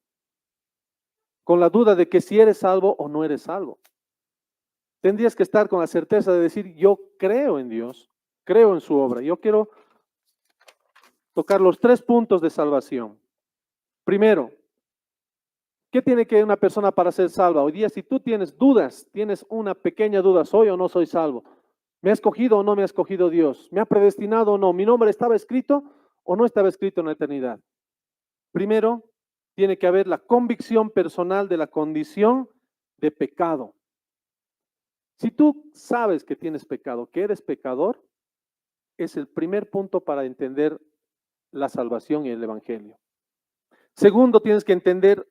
con la duda de que si eres salvo o no eres salvo. Tendrías que estar con la certeza de decir, yo creo en Dios, creo en su obra. Yo quiero tocar los 3 puntos de salvación. Primero, ¿qué tiene que una persona para ser salva? Hoy día, si tú tienes dudas, tienes una pequeña duda, ¿soy o no soy salvo? ¿Me ha escogido o no me ha escogido Dios? ¿Me ha predestinado o no? ¿Mi nombre estaba escrito o no estaba escrito en la eternidad? Primero, tiene que haber la convicción personal de la condición de pecado. Si tú sabes que tienes pecado, que eres pecador, es el primer punto para entender la salvación y el Evangelio. Segundo, tienes que entender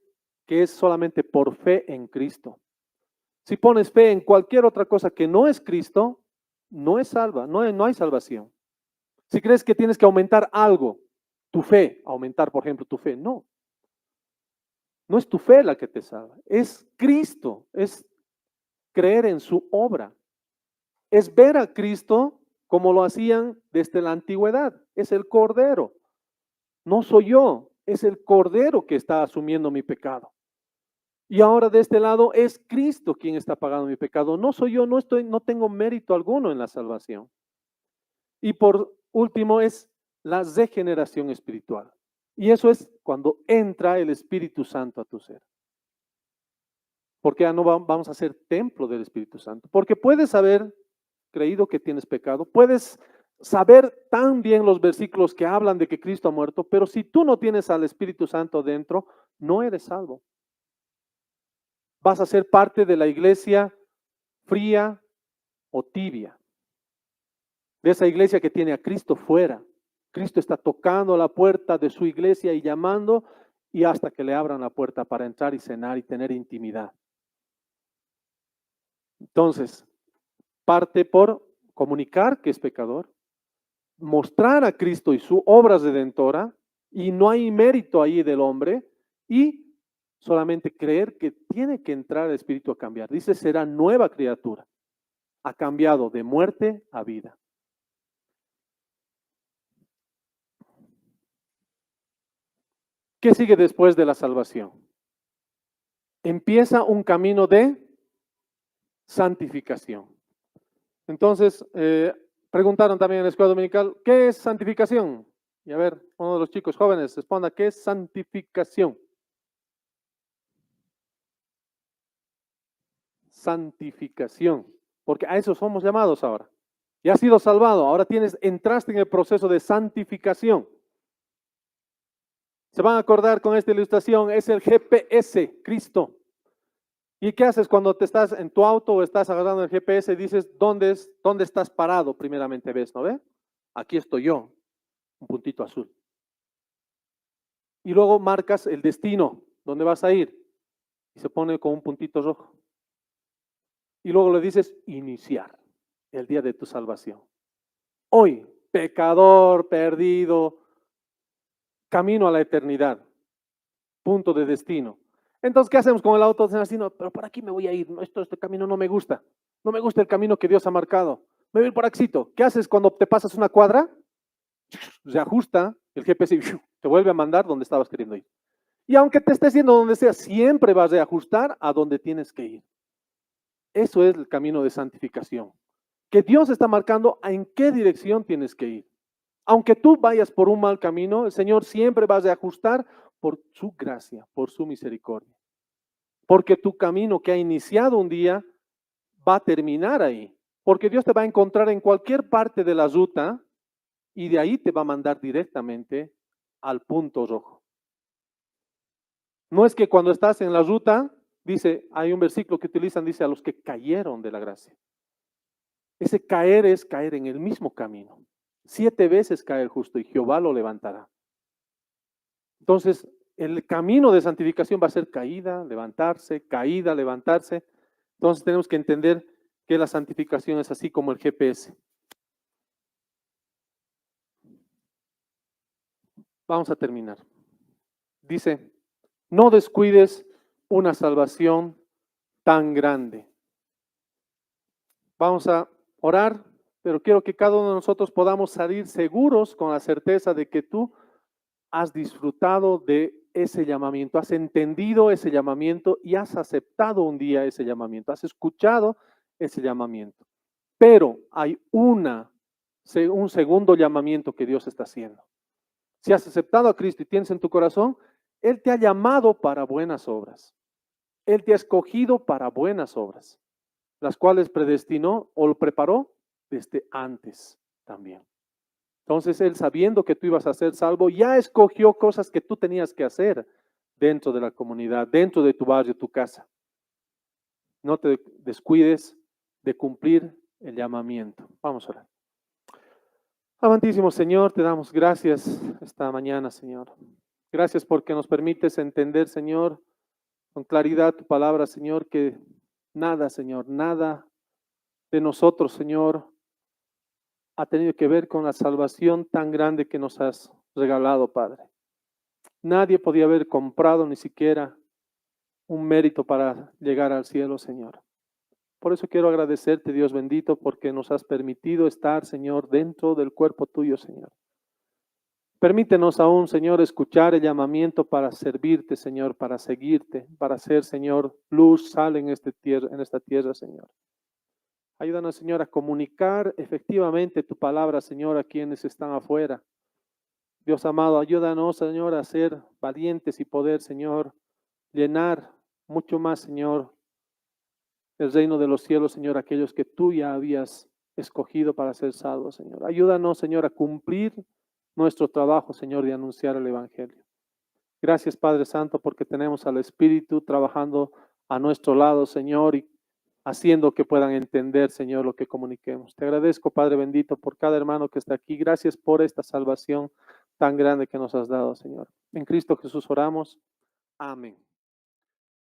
que es solamente por fe en Cristo. Si pones fe en cualquier otra cosa que no es Cristo, no es salva, no hay salvación. Si crees que tienes que aumentar algo, tu fe, aumentar por ejemplo tu fe, no. No es tu fe la que te salva, es Cristo, es creer en su obra. Es ver a Cristo como lo hacían desde la antigüedad, es el Cordero. No soy yo, es el Cordero que está asumiendo mi pecado. Y ahora de este lado es Cristo quien está pagando mi pecado. No soy yo, no tengo mérito alguno en la salvación. Y por último es la regeneración espiritual. Y eso es cuando entra el Espíritu Santo a tu ser. Porque ya no vamos a ser templo del Espíritu Santo. Porque puedes haber creído que tienes pecado, puedes saber tan bien los versículos que hablan de que Cristo ha muerto, pero si tú no tienes al Espíritu Santo dentro, no eres salvo. Vas a ser parte de la iglesia fría o tibia, de esa iglesia que tiene a Cristo fuera. Cristo está tocando la puerta de su iglesia y llamando, y hasta que le abran la puerta para entrar y cenar y tener intimidad. Entonces, parte por comunicar que es pecador, mostrar a Cristo y su obra redentora, y no hay mérito ahí del hombre, y solamente creer que tiene que entrar el Espíritu a cambiar. Dice, será nueva criatura. Ha cambiado de muerte a vida. ¿Qué sigue después de la salvación? Empieza un camino de santificación. Entonces, preguntaron también en la escuela dominical, ¿qué es santificación? Y a ver, uno de los chicos jóvenes responda, ¿qué es santificación? Santificación, porque a eso somos llamados ahora. Ya has sido salvado, ahora entraste en el proceso de santificación. Se van a acordar con esta ilustración, es el GPS, Cristo. ¿Y qué haces cuando te estás en tu auto o estás agarrando el GPS y dices, ¿dónde estás parado? Primeramente ves, ¿no ve? Aquí estoy yo, un puntito azul. Y luego marcas el destino, ¿dónde vas a ir? Y se pone con un puntito rojo. Y luego le dices, iniciar el día de tu salvación. Hoy, pecador, perdido, camino a la eternidad, punto de destino. Entonces, ¿qué hacemos con el auto? Así, no, pero por aquí me voy a ir, este camino no me gusta el camino que Dios ha marcado, me voy a ir por Axito. ¿Qué haces cuando te pasas una cuadra? Se ajusta el GPS y te vuelve a mandar donde estabas queriendo ir. Y aunque te estés yendo donde sea, siempre vas a reajustar a donde tienes que ir. Eso es el camino de santificación. Que Dios está marcando en qué dirección tienes que ir. Aunque tú vayas por un mal camino, el Señor siempre va a reajustar por su gracia, por su misericordia. Porque tu camino que ha iniciado un día va a terminar ahí. Porque Dios te va a encontrar en cualquier parte de la ruta y de ahí te va a mandar directamente al punto rojo. No es que cuando estás en la ruta, dice, hay un versículo que utilizan, dice, a los que cayeron de la gracia. Ese caer es caer en el mismo camino. 7 veces cae el justo y Jehová lo levantará. Entonces, el camino de santificación va a ser caída, levantarse. Entonces tenemos que entender que la santificación es así como el GPS. Vamos a terminar. Dice, no descuides una salvación tan grande. Vamos a orar, pero quiero que cada uno de nosotros podamos salir seguros con la certeza de que tú has disfrutado de ese llamamiento, has entendido ese llamamiento y has aceptado un día ese llamamiento, has escuchado ese llamamiento. Pero hay un segundo llamamiento que Dios está haciendo. Si has aceptado a Cristo y tienes en tu corazón, Él te ha llamado para buenas obras. Él te ha escogido para buenas obras, las cuales predestinó o lo preparó desde antes también. Entonces Él, sabiendo que tú ibas a ser salvo, ya escogió cosas que tú tenías que hacer dentro de la comunidad, dentro de tu barrio, tu casa. No te descuides de cumplir el llamamiento. Vamos a orar. Amantísimo Señor, te damos gracias esta mañana, Señor. Gracias porque nos permites entender, Señor, con claridad tu palabra, Señor, que nada, Señor, nada de nosotros, Señor, ha tenido que ver con la salvación tan grande que nos has regalado, Padre. Nadie podía haber comprado ni siquiera un mérito para llegar al cielo, Señor. Por eso quiero agradecerte, Dios bendito, porque nos has permitido estar, Señor, dentro del cuerpo tuyo, Señor. Permítenos aún, Señor, escuchar el llamamiento para servirte, Señor, para seguirte, para ser, Señor, luz, sal en esta tierra, Señor. Ayúdanos, Señor, a comunicar efectivamente tu palabra, Señor, a quienes están afuera. Dios amado, ayúdanos, Señor, a ser valientes y poder, Señor, llenar mucho más, Señor, el reino de los cielos, Señor, aquellos que tú ya habías escogido para ser salvos, Señor. Ayúdanos, Señor, a cumplir nuestro trabajo, Señor, de anunciar el Evangelio. Gracias, Padre Santo, porque tenemos al Espíritu trabajando a nuestro lado, Señor, y haciendo que puedan entender, Señor, lo que comuniquemos. Te agradezco, Padre bendito, por cada hermano que está aquí. Gracias por esta salvación tan grande que nos has dado, Señor. En Cristo Jesús oramos. Amén.